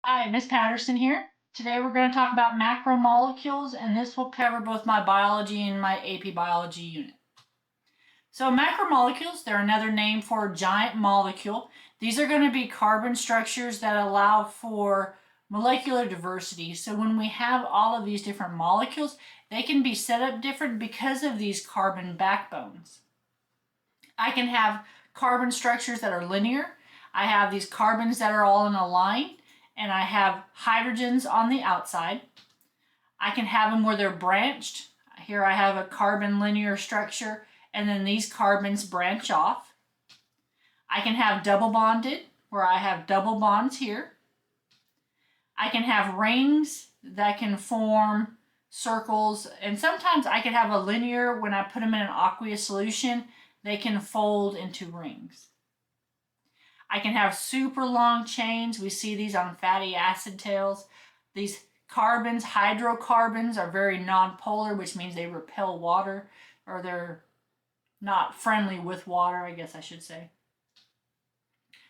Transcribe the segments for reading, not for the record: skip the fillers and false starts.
Hi, Miss Patterson here. Today we're going to talk about macromolecules, and this will cover both my biology and my AP biology unit. So macromolecules, they're another name for a giant molecule. These are going to be carbon structures that allow for molecular diversity. So when we have all of these different molecules, they can be set up different because of these carbon backbones. I can have carbon structures that are linear. I have these carbons that are all in a line, and I have hydrogens on the outside. I can have them where they're branched. Here I have a carbon linear structure, and then these carbons branch off. I can have double bonded, where I have double bonds here. I can have rings that can form circles, and sometimes I can have a linear. When I put them in an aqueous solution, they can fold into rings. I can have super long chains. We see these on fatty acid tails. These carbons, hydrocarbons, are very nonpolar, which means they repel water, or they're not friendly with water, I guess I should say.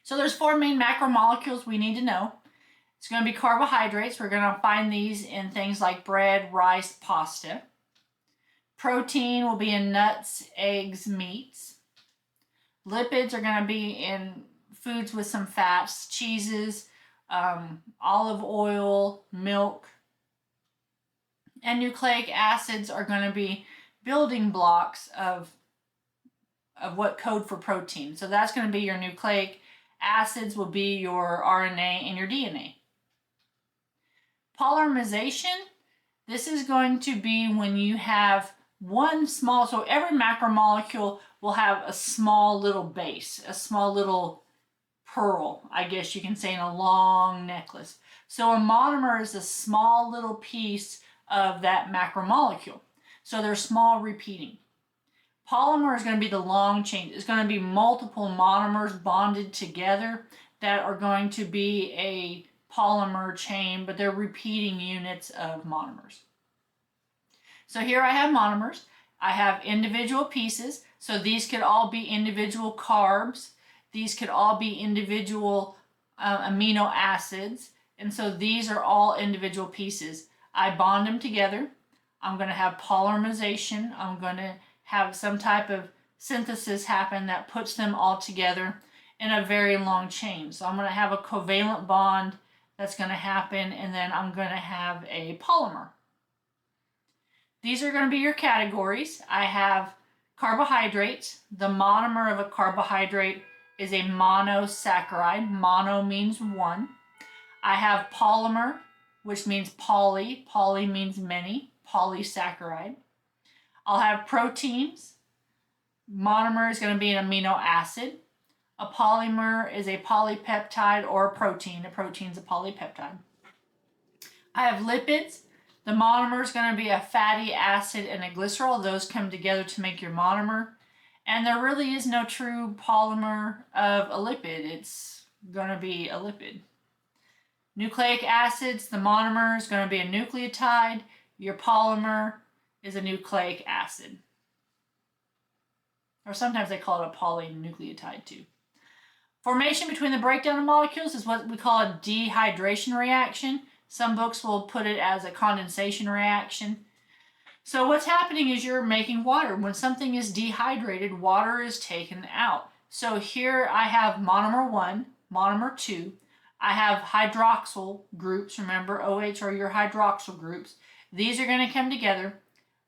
So there's four main macromolecules we need to know. It's going to be carbohydrates. We're going to find these in things like bread, rice, pasta. Protein will be in nuts, eggs, meats. Lipids are going to be in foods with some fats, cheeses, olive oil, milk. And nucleic acids are going to be building blocks of what code for protein. So that's going to be your nucleic acids, will be your RNA and your DNA. Polymerization, this is going to be when you have one small, so every macromolecule will have a small little base, a small little pearl, I guess you can say, in a long necklace. So a monomer is a small little piece of that macromolecule. So they're small repeating. Polymer is going to be the long chain. It's going to be multiple monomers bonded together that are going to be a polymer chain, but they're repeating units of monomers. So here I have monomers. I have individual pieces. So these could all be individual carbs. These could all be individual amino acids. And so these are all individual pieces. I bond them together. I'm going to have polymerization. I'm going to have some type of synthesis happen that puts them all together in a very long chain. So I'm going to have a covalent bond that's going to happen, and then I'm going to have a polymer. These are going to be your categories. I have carbohydrates. The monomer of a carbohydrate is a monosaccharide. Mono means one. I have polymer, which means poly. Poly means many. Polysaccharide. I'll have proteins. Monomer is going to be an amino acid. A polymer is a polypeptide or a protein. A protein is a polypeptide. I have lipids. The monomer is going to be a fatty acid and a glycerol. Those come together to make your monomer. And there really is no true polymer of a lipid. It's going to be a lipid. Nucleic acids, the monomer is going to be a nucleotide. Your polymer is a nucleic acid. Or sometimes they call it a polynucleotide too. Formation between the breakdown of molecules is what we call a dehydration reaction. Some books will put it as a condensation reaction. So what's happening is you're making water. When something is dehydrated, water is taken out. So here I have monomer 1, monomer 2. I have hydroxyl groups. Remember, OH are your hydroxyl groups. These are going to come together.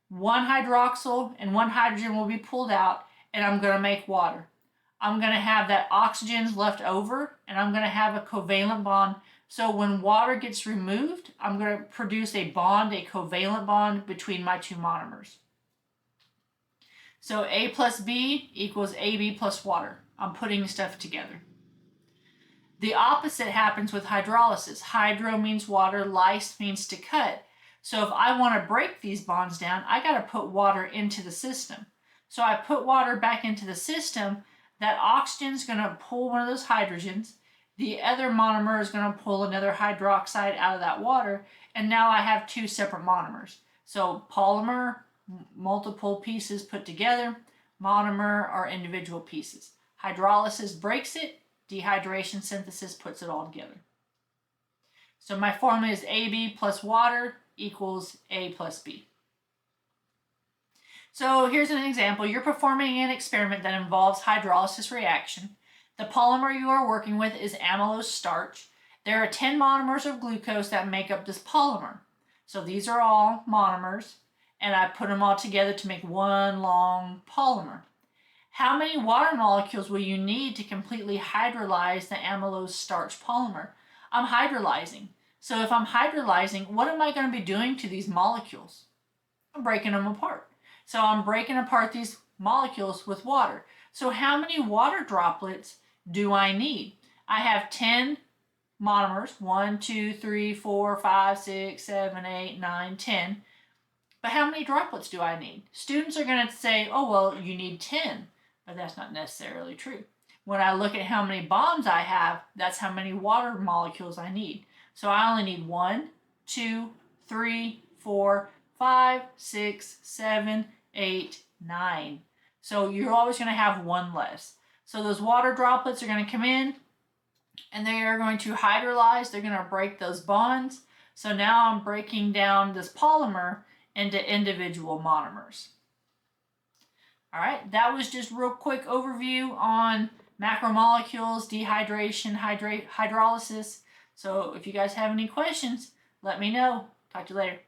One hydroxyl and one hydrogen will be pulled out, and I'm going to make water. I'm going to have that oxygen's left over, and I'm going to have a covalent bond. So when water gets removed, I'm going to produce a bond, a covalent bond between my two monomers. So A plus B equals AB plus water. I'm putting stuff together. The opposite happens with hydrolysis. Hydro means water, lyse means to cut. So if I want to break these bonds down, I got to put water into the system. So I put water back into the system. That oxygen is going to pull one of those hydrogens. The other monomer is going to pull another hydroxide out of that water, and now I have two separate monomers. So polymer, multiple pieces put together. Monomer are individual pieces. Hydrolysis breaks it. Dehydration synthesis puts it all together. So my formula is AB plus water equals A plus B. So here's an example. You're performing an experiment that involves hydrolysis reaction. The polymer you are working with is amylose starch. There are 10 monomers of glucose that make up this polymer. So these are all monomers, and I put them all together to make one long polymer. How many water molecules will you need to completely hydrolyze the amylose starch polymer? I'm hydrolyzing. So if I'm hydrolyzing, what am I going to be doing to these molecules? I'm breaking them apart. So I'm breaking apart these molecules with water. So how many water droplets do I need? I have 10 monomers, 1, 2, 3, 4, 5, 6, 7, 8, 9, 10. But how many droplets do I need? Students are going to say, oh, well, you need 10. But that's not necessarily true. When I look at how many bonds I have, that's how many water molecules I need. So I only need 1, 2, 3, 4, 5, 6, 7, 8, 9. So you're always going to have one less. So those water droplets are going to come in and they are going to hydrolyze. They're going to break those bonds. So now I'm breaking down this polymer into individual monomers. All right, that was just real quick overview on macromolecules, dehydration, hydrolysis. So if you guys have any questions, let me know. Talk to you later.